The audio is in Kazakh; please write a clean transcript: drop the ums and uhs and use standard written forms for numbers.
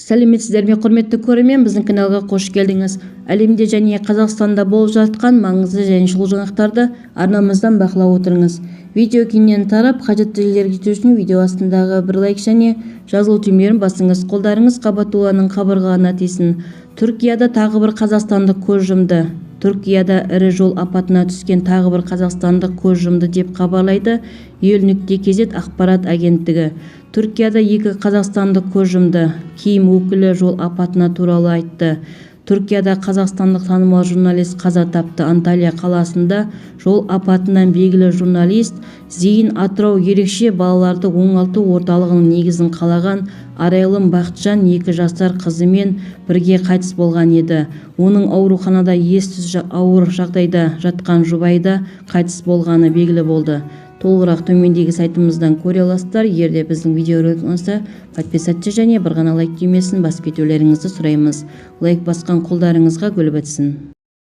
Сәлеметсіздер ме, құрметті көрермен, біздің каналға қош келдіңіз. Әлемде және Қазақстанда болып жатқан маңызды және шұғыл жаңалықтарды арнамыздан бақылап отырыңыз. Видео кеңінен тарап, қажетті жерлерге жету үшін видео астындағы бір лайк және жазылу түймелерін басыңыз. Қолдарыңыз Қабатулланың қабырғаларына тисін. Түркияда тағы бір қазақстандық көз жұмды. Түркияда ірі жол апатына түскен тағы бір қазақстандық көз жұмды деп хабарлайды ел.кз ақпарат агенттігі. Түркияда екі қазақстандық көз жұмды. Киім өкілі жол апатына туралы айтты. Түркияда қазақстандық танымал журналист қаза тапты. Анталия қаласында жол апатынан белгілі журналист Зейін Атырау ерекше балаларды оңалту орталығының негізін қалаған Арайлым Бақытжан 2 жасар қызымен бірге қайтыс болған еді. Оның ауруханада ес-түссіз ауыр жағдайда жатқан жұбайда қайтыс болғаны белгілі болды. Толығырақ төмендегі сайтымыздан көре аласыздар. Егерде біздің видеоролик ұнаса, подписаться және бір ғана лайк түймесін басып кетулеріңізді сұраймыз. Лайк басқан қолдарыңызға гүл бітсін.